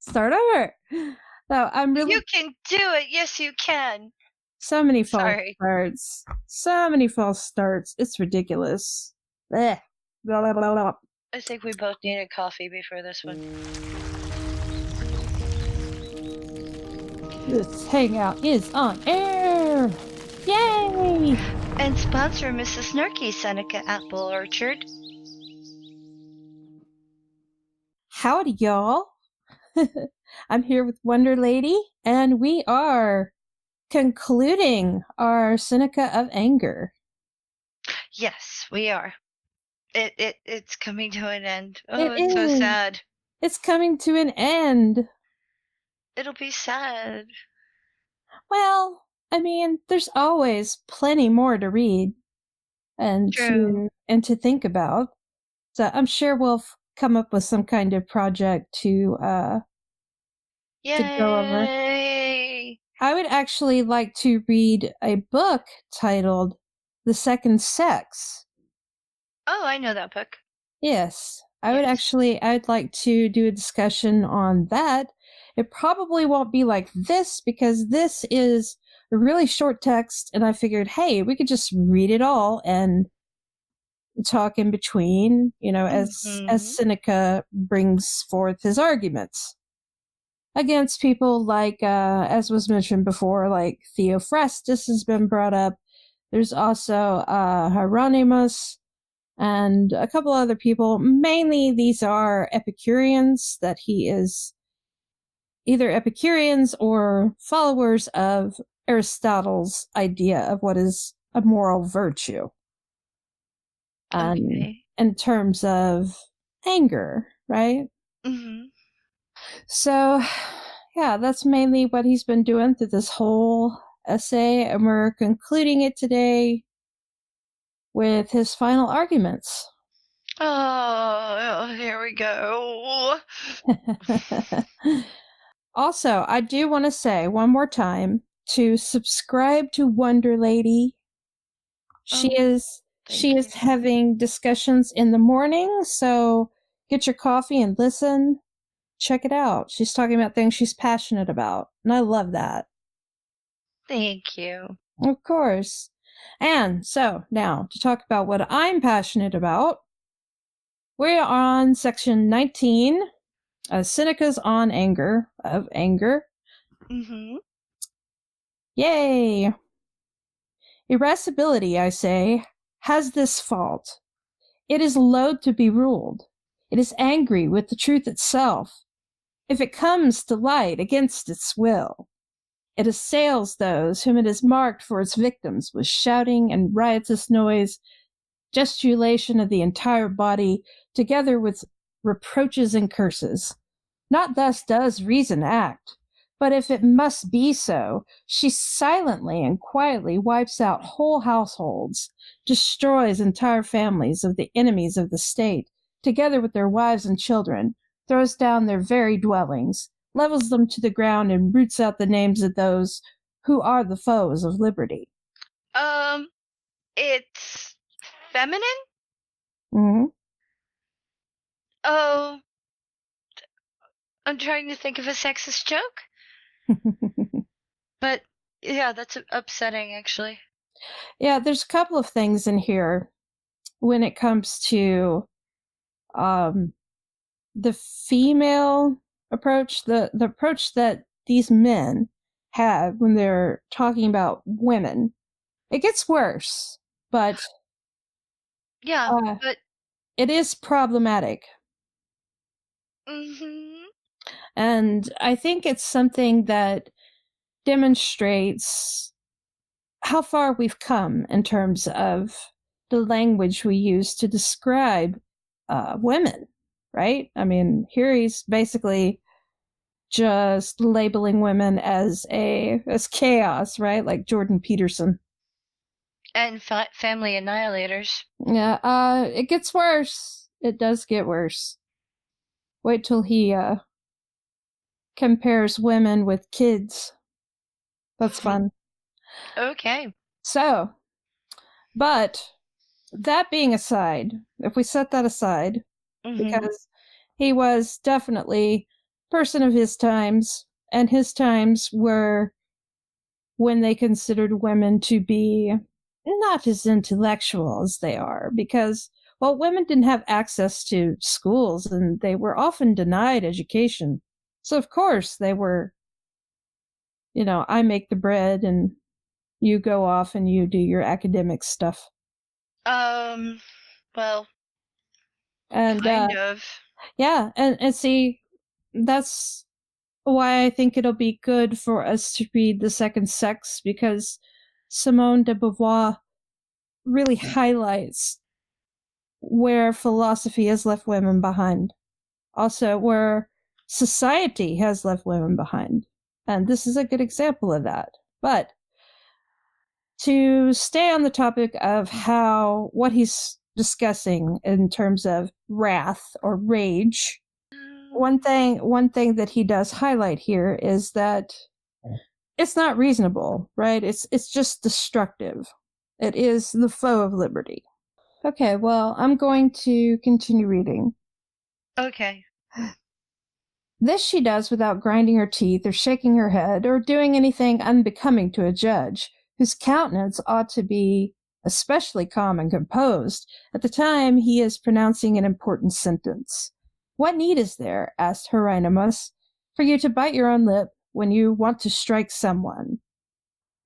Start over. No, I'm really You can do it. Yes, you can. so many false Sorry. starts. So many false starts. It's ridiculous. Blech. Blah, blah, blah, blah. I think we both needed coffee before this one. This hangout is on air. Yay! And sponsor Mrs. Snarky, Seneca Apple Orchard. Howdy, y'all. I'm here with Wonder Lady, and we are concluding our Seneca of Anger. Yes, we are. It's coming to an end. Oh, It it's so is. sad. It's coming to an end. It'll be sad. Well, I mean, there's always plenty more to read and True. to think about. So I'm sure we'll come up with some kind of project to go over. Yay! I would actually like to read a book titled The Second Sex. Oh, I know that book. Yes. I'd like to do a discussion on that. It probably won't be like this because this is a really short text, and I figured, hey, we could just read it all and talk in between, as Seneca brings forth his arguments against people like, as was mentioned before, like Theophrastus has been brought up. There's also Hieronymus and a couple other people. Mainly these are Epicureans, that he is either Epicureans or followers of Aristotle's idea of what is a moral virtue. Okay. In terms of anger, right? Mm-hmm. So, yeah, that's mainly what he's been doing through this whole essay, and we're concluding it today with his final arguments. Oh, here we go. Also, I do want to say one more time to subscribe to Wonder Lady. She is having discussions in the morning, so get your coffee and listen. Check it out. She's talking about things she's passionate about, and I love that. Thank you. Of course. And so, now, to talk about what I'm passionate about, we're on section 19, Seneca's on anger, of anger. Mm-hmm. Yay! Irascibility, I say, has this fault. It is loath to be ruled. It is angry with the truth itself. If it comes to light against its will, it assails those whom it has marked for its victims with shouting and riotous noise, gesticulation of the entire body, together with reproaches and curses. Not thus does reason act, but if it must be so, she silently and quietly wipes out whole households, destroys entire families of the enemies of the state, together with their wives and children, throws down their very dwellings, levels them to the ground, and roots out the names of those who are the foes of liberty. It's feminine? Mm-hmm. Oh, I'm trying to think of a sexist joke. But, yeah, that's upsetting, actually. Yeah, there's a couple of things in here when it comes to the female approach, the approach that these men have when they're talking about women. It gets worse, but yeah, but it is problematic. Mm-hmm. And I think it's something that demonstrates how far we've come in terms of the language we use to describe women, right? I mean, here he's basically just labeling women as chaos, right? Like Jordan Peterson. And family annihilators. Yeah, it gets worse. It does get worse. Wait till he compares women with kids. That's fun. Okay. So, but that being aside, if we set that aside, because he was definitely person of his times, and his times were when they considered women to be not as intellectual as they are, because, well, women didn't have access to schools and they were often denied education. So, of course, they were, I make the bread and you go off and you do your academic stuff. Well, And, kind of. Yeah, and see, that's why I think it'll be good for us to read The Second Sex, because Simone de Beauvoir really highlights where philosophy has left women behind. Also, where society has left women behind. And this is a good example of that. But to stay on the topic of what he's discussing in terms of wrath or rage, one thing that he does highlight here is that it's not reasonable, right? It's just destructive. It is the foe of liberty. Okay, well, I'm going to continue reading. Okay. This she does without grinding her teeth or shaking her head or doing anything unbecoming to a judge, whose countenance ought to be especially calm and composed at the time he is pronouncing an important sentence. What need is there, asked Hieronymus, for you to bite your own lip when you want to strike someone?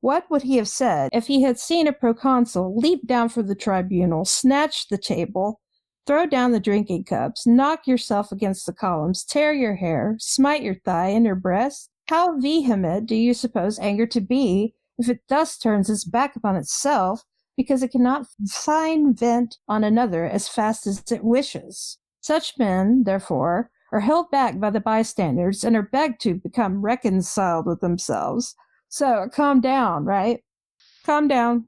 What would he have said if he had seen a proconsul leap down from the tribunal, snatch the table, throw down the drinking cups, knock yourself against the columns, tear your hair, smite your thigh and your breast? How vehement do you suppose anger to be if it thus turns its back upon itself because it cannot find vent on another as fast as it wishes? Such men, therefore, are held back by the bystanders and are begged to become reconciled with themselves. So calm down, right? Calm down.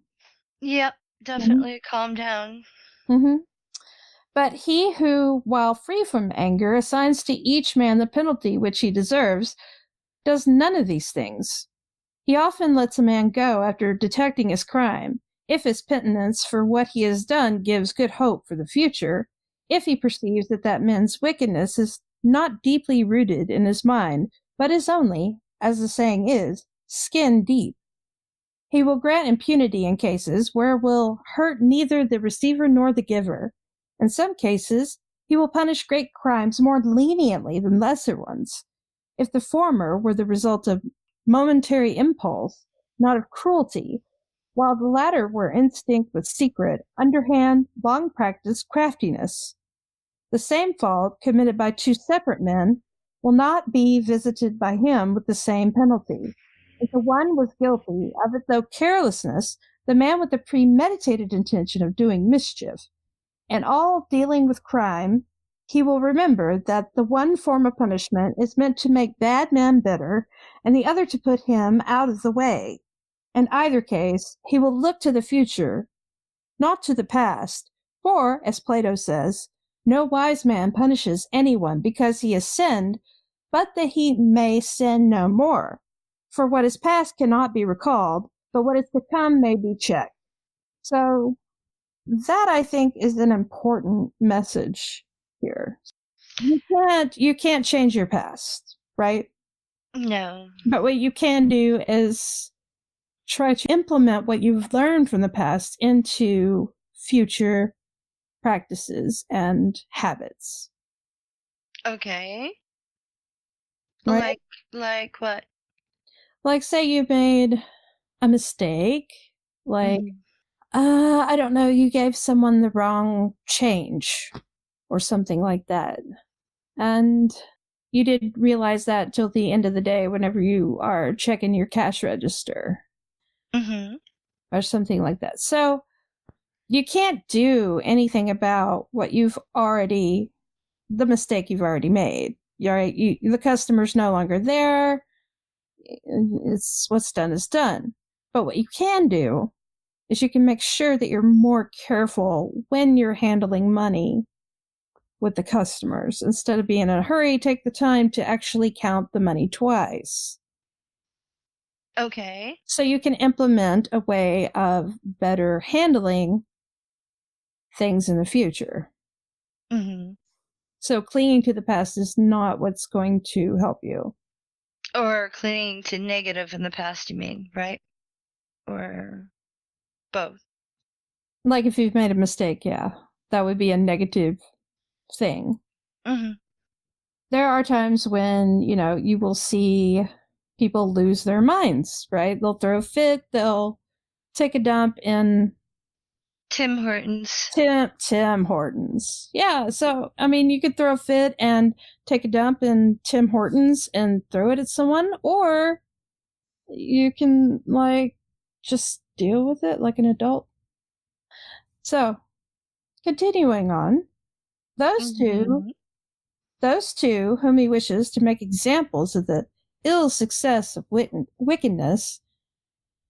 Yep, definitely calm down. Mm-hmm. But he who, while free from anger, assigns to each man the penalty which he deserves, does none of these things. He often lets a man go after detecting his crime, if his penitence for what he has done gives good hope for the future, if he perceives that man's wickedness is not deeply rooted in his mind, but is only, as the saying is, skin deep. He will grant impunity in cases where it will hurt neither the receiver nor the giver. In some cases, he will punish great crimes more leniently than lesser ones. If the former were the result of momentary impulse, not of cruelty, while the latter were instinct with secret, underhand, long-practiced craftiness. The same fault committed by two separate men will not be visited by him with the same penalty. If the one was guilty of it through carelessness, the man with the premeditated intention of doing mischief. In all dealing with crime, he will remember that the one form of punishment is meant to make bad men better, and the other to put him out of the way. In either case, he will look to the future, not to the past, for, as Plato says, no wise man punishes anyone because he has sinned, but that he may sin no more. For what is past cannot be recalled, but what is to come may be checked. So that, I think, is an important message here. You can't change your past, right? No. But what you can do is try to implement what you've learned from the past into future practices and habits. Okay. Right? Like what? Like, say you made a mistake, like, I don't know, you gave someone the wrong change or something like that. And you didn't realize that till the end of the day whenever you are checking your cash register. Or something like that. So you can't do anything about the mistake you've already made. You're right. The customer's no longer there. It's what's done is done. But what you can do is you can make sure that you're more careful when you're handling money with the customers. Instead of being in a hurry, take the time to actually count the money twice. Okay. So you can implement a way of better handling things in the future. So clinging to the past is not what's going to help you. Or clinging to negative in the past, you mean, right? Or both? Like if you've made a mistake, yeah, that would be a negative thing. Mm-hmm. There are times when, you will see people lose their minds, right? They'll throw a fit, they'll take a dump in Tim Hortons. Tim Hortons. Yeah, so, you could throw a fit and take a dump in Tim Hortons and throw it at someone, or you can, just deal with it like an adult. So, continuing on, those two whom he wishes to make examples of the ill success of wickedness,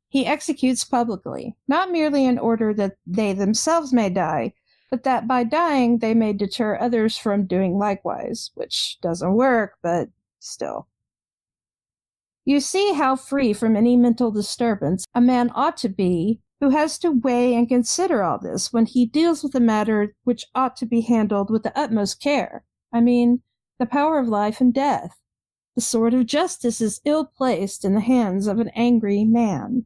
he executes publicly, not merely in order that they themselves may die, but that by dying they may deter others from doing likewise, which doesn't work, but still. You see how free from any mental disturbance a man ought to be who has to weigh and consider all this when he deals with a matter which ought to be handled with the utmost care. The power of life and death. The sword of justice is ill placed in the hands of an angry man.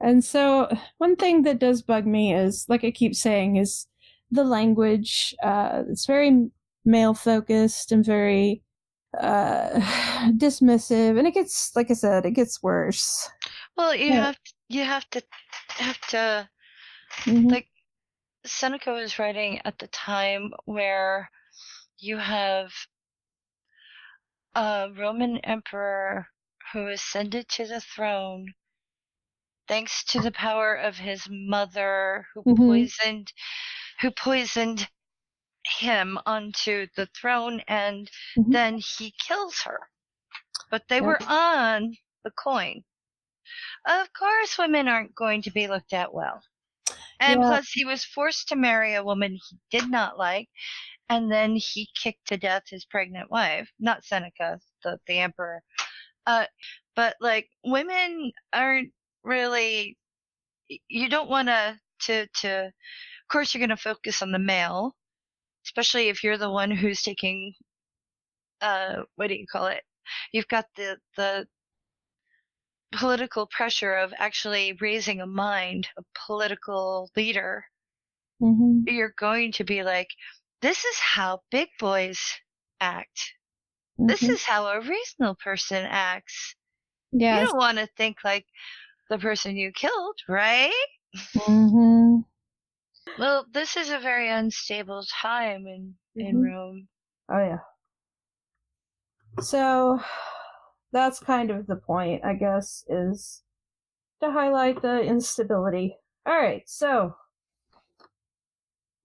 And so, one thing that does bug me is, like I keep saying, is the language. It's very male-focused and very dismissive, and it gets, like I said, it gets worse. Well, you have to like Seneca was writing at the time where you have a Roman emperor who ascended to the throne thanks to the power of his mother, who poisoned him onto the throne, and then he kills her. But they were on the coin. Of course, women aren't going to be looked at well. And plus, he was forced to marry a woman he did not like, and then he kicked to death his pregnant wife. Not Seneca, the emperor. But women aren't really. You don't want to. Of course, you're going to focus on the male, especially if you're the one who's taking. What do you call it? You've got the political pressure of actually raising a mind, a political leader. You're going to be like, this is how big boys act. This is how a reasonable person acts. You don't want to think like the person you killed, right? Well, this is a very unstable time in Rome. Oh, yeah. So, that's kind of the point, I guess, is to highlight the instability. Alright, so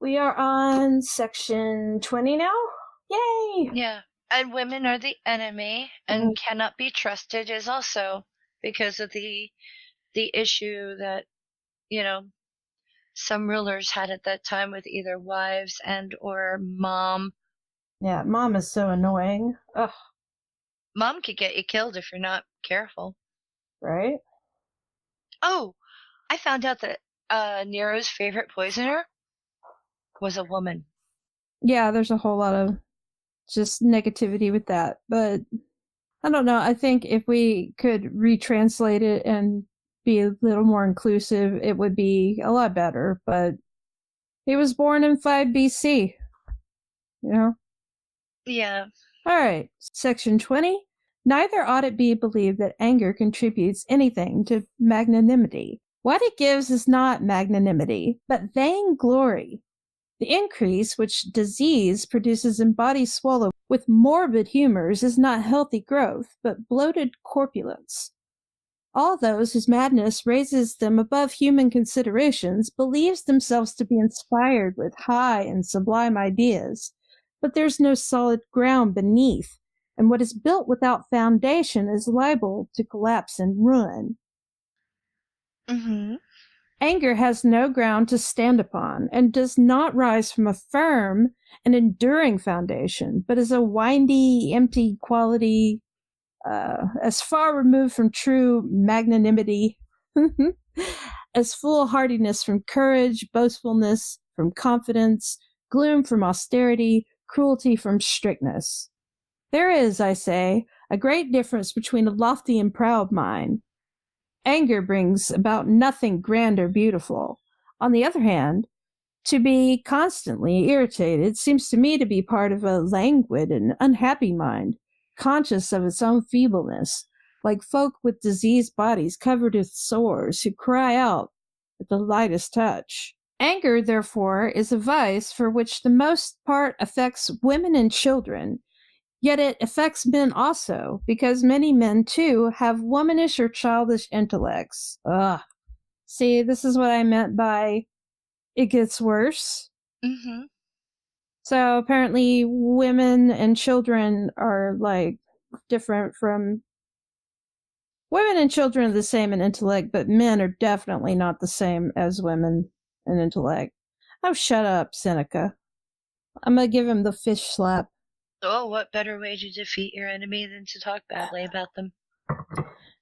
we are on section 20 now? Yay! Yeah, and women are the enemy and cannot be trusted is also because of the issue that, some rulers had at that time with either wives and or mom. Yeah, mom is so annoying. Ugh. Mom could get you killed if you're not careful. Right? Oh, I found out that Nero's favorite poisoner was a woman. Yeah, there's a whole lot of just negativity with that. But I don't know. I think if we could retranslate it and be a little more inclusive, it would be a lot better. But he was born in 5 BC. Yeah. All right. Section 20. Neither ought it be believed that anger contributes anything to magnanimity. What it gives is not magnanimity, but vainglory. The increase which disease produces in body swollen with morbid humors is not healthy growth, but bloated corpulence. All those whose madness raises them above human considerations believes themselves to be inspired with high and sublime ideas, but there's no solid ground beneath, and what is built without foundation is liable to collapse and ruin. Anger has no ground to stand upon, and does not rise from a firm and enduring foundation, but is a windy, empty quality, as far removed from true magnanimity, as foolhardiness from courage, boastfulness from confidence, gloom from austerity, cruelty from strictness. There is, I say, a great difference between a lofty and proud mind. Anger brings about nothing grand or beautiful. On the other hand, to be constantly irritated seems to me to be part of a languid and unhappy mind, conscious of its own feebleness, like folk with diseased bodies covered with sores who cry out at the lightest touch. Anger, therefore, is a vice for which the most part affects women and children, yet it affects men also, because many men, too, have womanish or childish intellects. Ugh. See, this is what I meant by it gets worse. Mm-hmm. So apparently women and children are, like, different from... Women and children are the same in intellect, but men are definitely not the same as women in intellect. Oh, shut up, Seneca. I'm gonna give him the fish slap. Oh, what better way to defeat your enemy than to talk badly about them?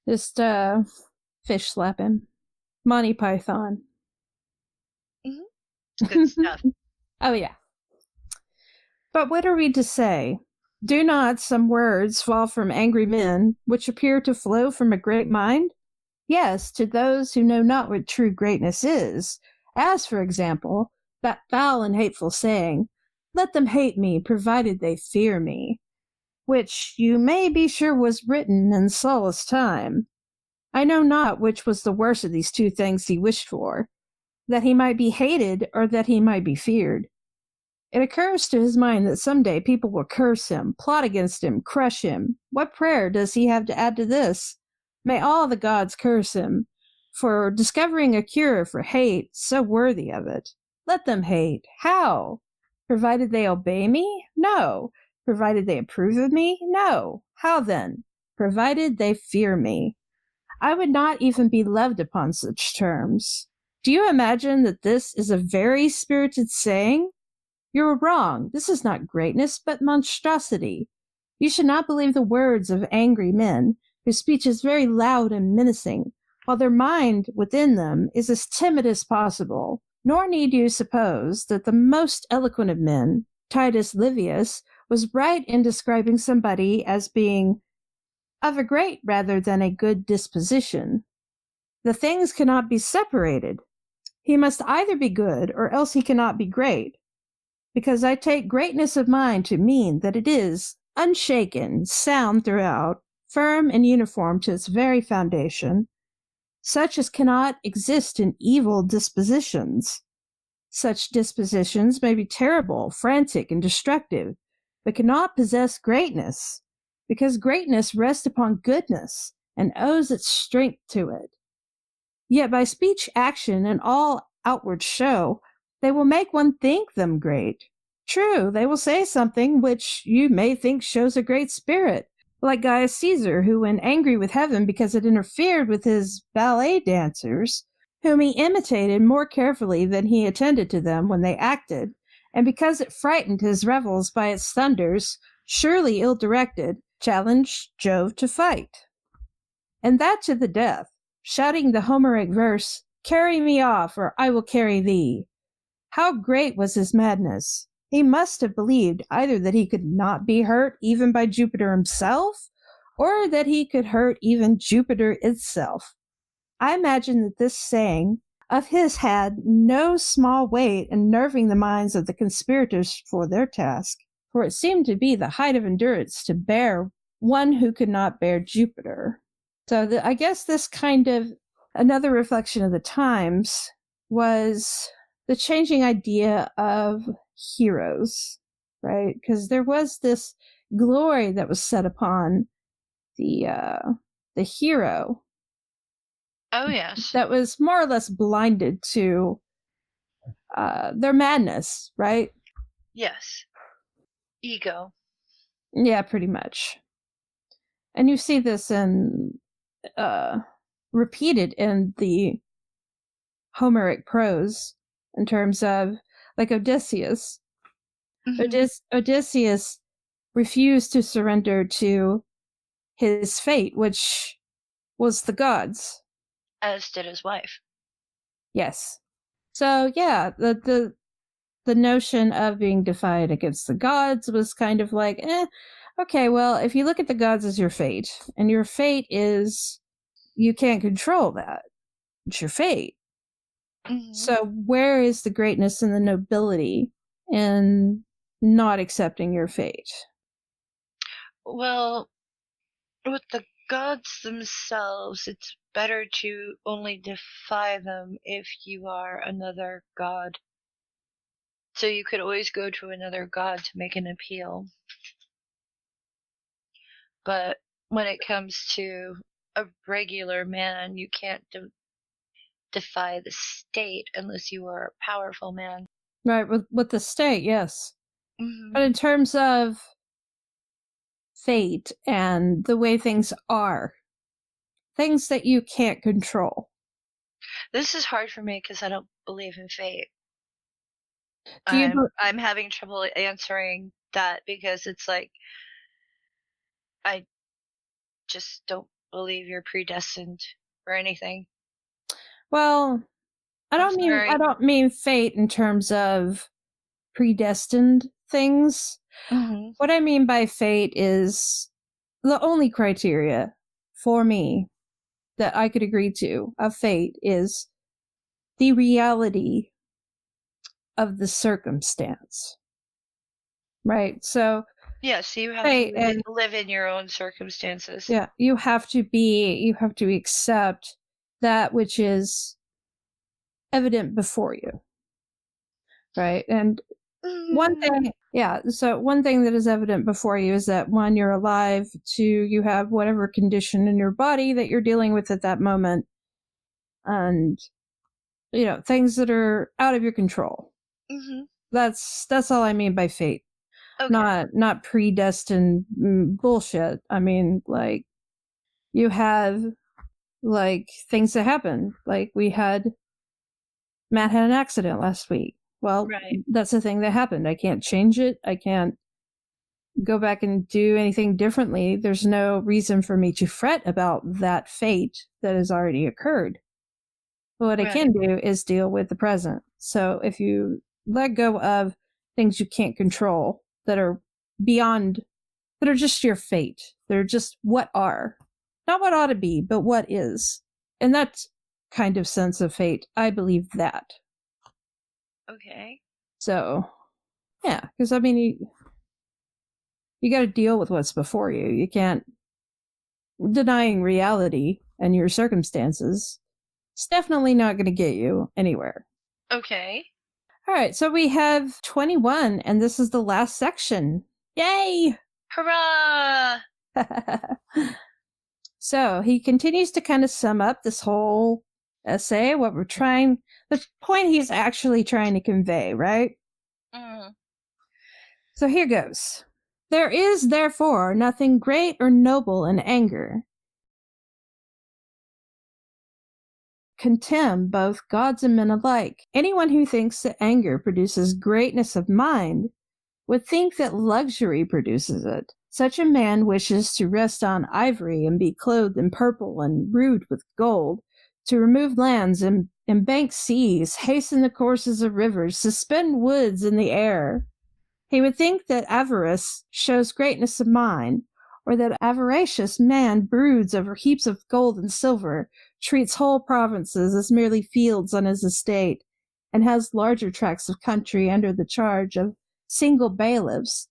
Just, fish slap him. Monty Python. Mm-hmm. Good stuff. Oh, yeah. But what are we to say? Do not some words fall from angry men, which appear to flow from a great mind? Yes, to those who know not what true greatness is, as, for example, that foul and hateful saying, "Let them hate me, provided they fear me," which you may be sure was written in Sulla's time. I know not which was the worse of these two things he wished for, that he might be hated or that he might be feared. It occurs to his mind that some day people will curse him, plot against him, crush him. What prayer does he have to add to this? May all the gods curse him for discovering a cure for hate so worthy of it. Let them hate. How? Provided they obey me? No. Provided they approve of me? No. How then? Provided they fear me. I would not even be loved upon such terms. Do you imagine that this is a very spirited saying? You are wrong. This is not greatness, but monstrosity. You should not believe the words of angry men, whose speech is very loud and menacing, while their mind within them is as timid as possible. Nor need you suppose that the most eloquent of men, Titus Livius, was right in describing somebody as being of a great rather than a good disposition. The things cannot be separated. He must either be good, or else he cannot be great. Because I take greatness of mind to mean that it is unshaken, sound throughout, firm and uniform to its very foundation, such as cannot exist in evil dispositions. Such dispositions may be terrible, frantic, and destructive, but cannot possess greatness, because greatness rests upon goodness and owes its strength to it. Yet by speech, action, and all outward show, they will make one think them great. True, they will say something which you may think shows a great spirit, like Gaius Caesar, who, when angry with heaven because it interfered with his ballet dancers, whom he imitated more carefully than he attended to them when they acted, and because it frightened his revels by its thunders, surely ill-directed, challenged Jove to fight. And that to the death, shouting the Homeric verse, "Carry me off, or I will carry thee." How great was his madness! He must have believed either that he could not be hurt even by Jupiter himself, or that he could hurt even Jupiter itself. I imagine that this saying of his had no small weight in nerving the minds of the conspirators for their task, for it seemed to be the height of endurance to bear one who could not bear Jupiter. So I guess this kind of another reflection of the times was the changing idea of heroes, right? Because there was this glory that was set upon the hero. Oh, yes. That was more or less blinded to their madness, right? Yes. Ego. Yeah, pretty much. And you see this in repeated in the Homeric prose in terms of, like, Odysseus. Mm-hmm. Odysseus refused to surrender to his fate, which was the gods. As did his wife. Yes. So, yeah, the notion of being defied against the gods was kind of like, okay, well, if you look at the gods as your fate, and your fate is, you can't control that. It's your fate. Mm-hmm. So where is the greatness and the nobility in not accepting your fate? Well, with the gods themselves, it's better to only defy them if you are another god. So you could always go to another god to make an appeal. But when it comes to a regular man, you can't defy the state unless you are a powerful man. Right, with the state, yes. Mm-hmm. But in terms of fate and the way things are, things that you can't control. This is hard for me because I don't believe in fate. I'm having trouble answering that because it's like I just don't believe you're predestined for anything. Well, I don't mean fate in terms of predestined things. Mm-hmm. What I mean by fate is the only criteria for me that I could agree to of fate is the reality of the circumstance. Right? So yes, you have to live in your own circumstances. Yeah, you have to accept that which is evident before you. Right? And one thing that is evident before you is that one, you're alive, two, you have whatever condition in your body that you're dealing with at that moment, and things that are out of your control. Mm-hmm. That's all I mean by fate. Okay. Not predestined bullshit. I mean, like, you have like things that happen. Like Matt had an accident last week. Well, That's a thing that happened. I can't change it. I can't go back and do anything differently. There's no reason for me to fret about that fate that has already occurred. But what I can do is deal with the present. So if you let go of things you can't control that are just your fate, they're just what are. Not what ought to be, but what is. And that kind of sense of fate, I believe that. Okay. So, yeah, because I mean, you got to deal with what's before you. You can't denying reality and your circumstances. It's definitely not going to get you anywhere. Okay. All right, so we have 21, and this is the last section. Yay! Hurrah! So he continues to kind of sum up this whole essay, the point he's actually trying to convey, right? Mm. So here goes. There is, therefore, nothing great or noble in anger. Contemn both gods and men alike. Anyone who thinks that anger produces greatness of mind would think that luxury produces it. Such a man wishes to rest on ivory and be clothed in purple and rude with gold, to remove lands and embank seas, hasten the courses of rivers, suspend woods in the air. He would think that avarice shows greatness of mind, or that avaricious man broods over heaps of gold and silver, treats whole provinces as merely fields on his estate, and has larger tracts of country under the charge of single bailiffs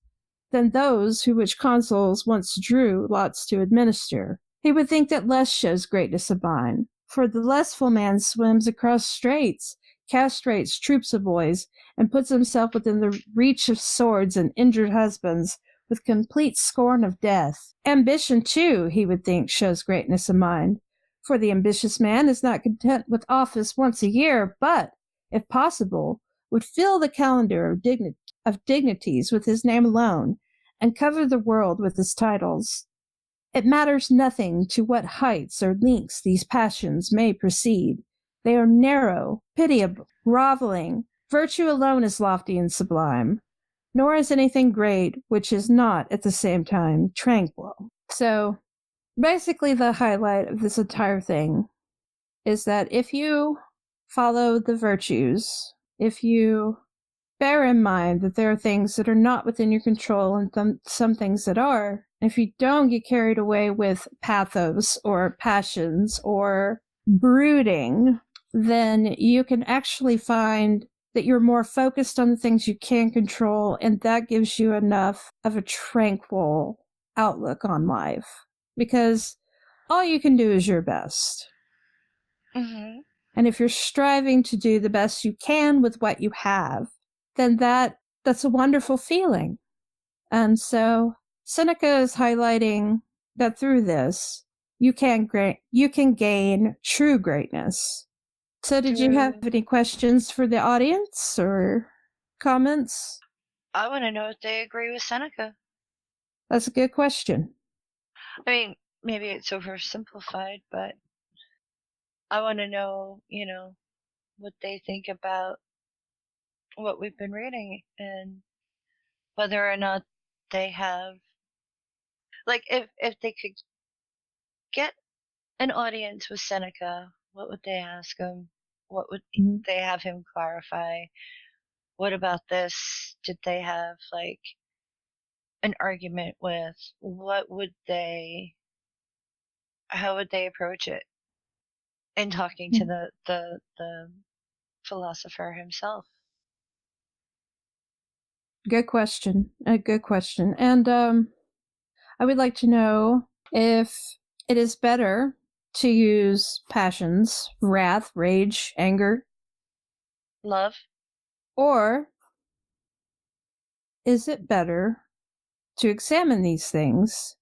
than those who which consuls once drew lots to administer. He would think that less shows greatness of mind, for the lessful man swims across straits, castrates troops of boys, and puts himself within the reach of swords and injured husbands, with complete scorn of death. Ambition, too, he would think, shows greatness of mind, for the ambitious man is not content with office once a year, but, if possible, would fill the calendar of dignities with his name alone, and cover the world with his titles. It matters nothing to what heights or lengths these passions may proceed. They are narrow, pitiable, groveling. Virtue alone is lofty and sublime, nor is anything great which is not at the same time tranquil. So, basically the highlight of this entire thing is that if you follow the virtues, if you bear in mind that there are things that are not within your control and some things that are. If you don't get carried away with pathos or passions or brooding, then you can actually find that you're more focused on the things you can control, and that gives you enough of a tranquil outlook on life. Because all you can do is your best. Mm-hmm. And if you're striving to do the best you can with what you have, then that's a wonderful feeling. And so Seneca is highlighting that through this, you can gain true greatness. So did you have any questions for the audience or comments? I want to know if they agree with Seneca. That's a good question. I mean, maybe it's oversimplified, but I want to know, what they think about what we've been reading and whether or not they have, like, if they could get an audience with Seneca, what would they ask him? What would they have him clarify? What about this did they have, like, an argument with? How would they approach it in talking to the philosopher himself? Good question. A good question. And I would like to know if it is better to use passions, wrath, rage, anger, Love? or is it better to examine these things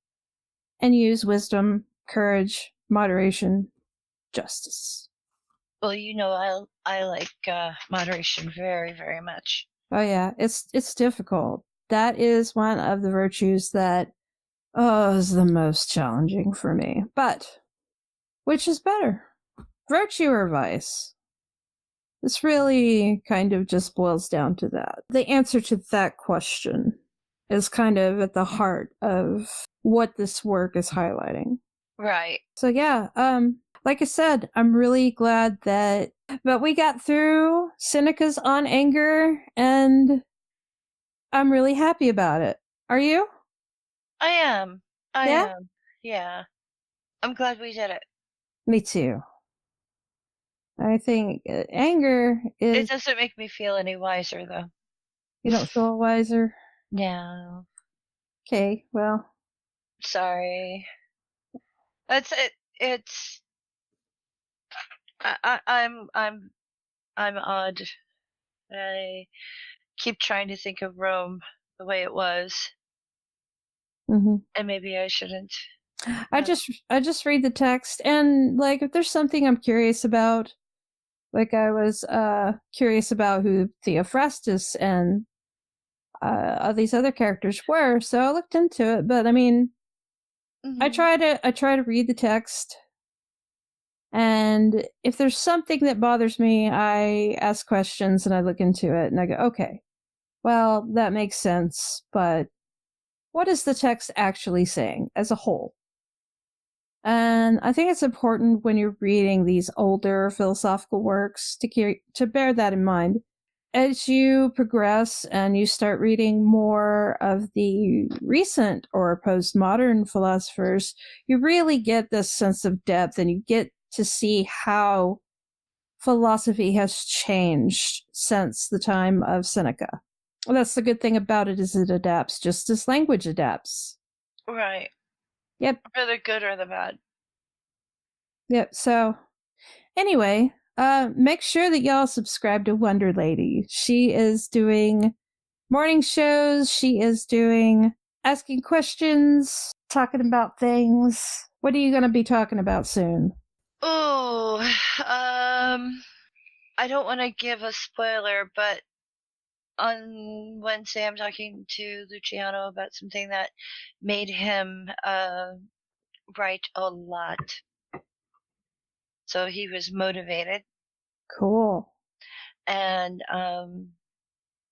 and use wisdom, courage, moderation, justice? Well, I like moderation very, very much. Oh yeah, it's difficult. That is one of the virtues that is the most challenging for me. But which is better, virtue or vice? This really kind of just boils down to that. The answer to that question is kind of at the heart of what this work is highlighting. Right. So yeah, like I said, I'm really glad that we got through Seneca's On Anger, and I'm really happy about it. Are you? I am. I Yeah? am. Yeah. I'm glad we did it. Me too. I think anger It is... doesn't make me feel any wiser, though. You don't feel wiser? No. Okay, well. Sorry. That's it. It's. I'm odd. I keep trying to think of Rome the way it was, and maybe I shouldn't. I just read the text, and like if there's something I'm curious about, like I was curious about who Theophrastus and all these other characters were, so I looked into it. But I mean, I try to read the text, and if there's something that bothers me, I ask questions and I look into it, and I go, okay, well that makes sense, but what is the text actually saying as a whole? And I think it's important when you're reading these older philosophical works to bear that in mind. As you progress and you start reading more of the recent or postmodern philosophers, you really get this sense of depth, and you get to see how philosophy has changed since the time of Seneca. Well, that's the good thing about it, is it adapts just as language adapts. Right. Yep. For the good or the bad. Yep. So anyway, make sure that y'all subscribe to Wonder Lady. She is doing morning shows. She is doing asking questions, talking about things. What are you going to be talking about soon? Oh, I don't want to give a spoiler, but on Wednesday I'm talking to Luciano about something that made him write a lot. So he was motivated. Cool. And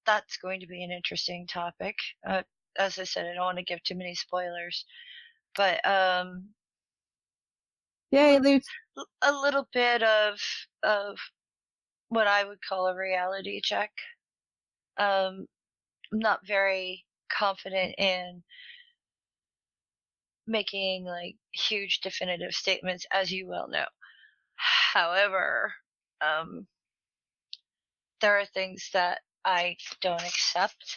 that's going to be an interesting topic. As I said, I don't want to give too many spoilers, but Yay, Luke. A little bit of what I would call a reality check I'm not very confident in making like huge definitive statements, as you well know. However, there are things that I don't accept,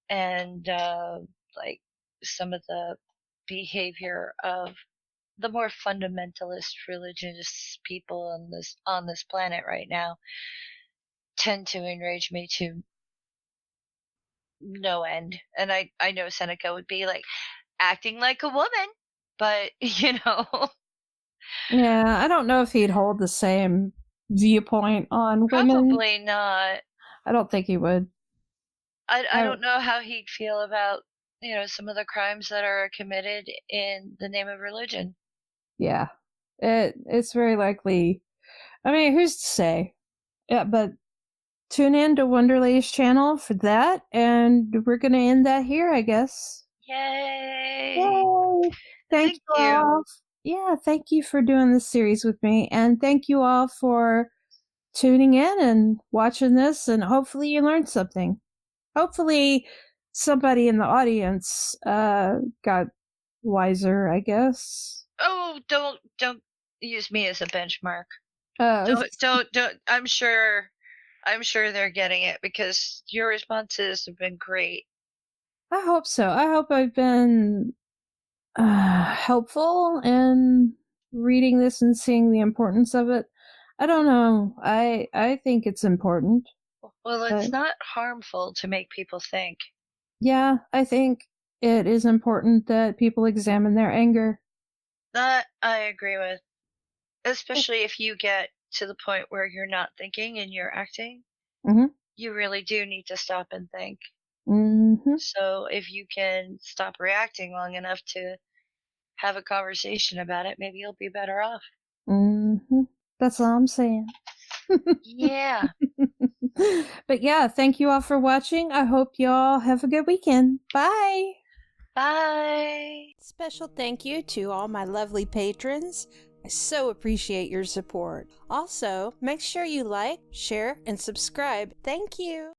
and like some of the behavior of the more fundamentalist religious people on this planet right now tend to enrage me to no end. And I know Seneca would be like acting like a woman, but you know. Yeah, I don't know if he'd hold the same viewpoint on women. Probably not. I don't think he would. I don't know how he'd feel about, some of the crimes that are committed in the name of religion. Yeah. It's very likely. I mean, who's to say? Yeah, but tune in to Wonderlay's channel for that, and we're going to end that here, I guess. Yay! Yay! Thank you all. Yeah, thank you for doing this series with me, and thank you all for tuning in and watching this, and hopefully you learned something. Hopefully somebody in the audience got wiser, I guess. Oh, don't use me as a benchmark. Don't. I'm sure they're getting it because your responses have been great. I hope so. I hope I've been helpful in reading this and seeing the importance of it. I don't know. I think it's important. Well, it's not harmful to make people think. Yeah, I think it is important that people examine their anger. That I agree with. Especially if you get to the point where you're not thinking and you're acting. Mm-hmm. You really do need to stop and think. Mm-hmm. So if you can stop reacting long enough to have a conversation about it, maybe you'll be better off. Mm-hmm. That's all I'm saying. Yeah. But yeah, thank you all for watching. I hope y'all have a good weekend. Bye. Bye. Special thank you to all my lovely patrons. I so appreciate your support. Also, make sure you like, share, and subscribe. Thank you.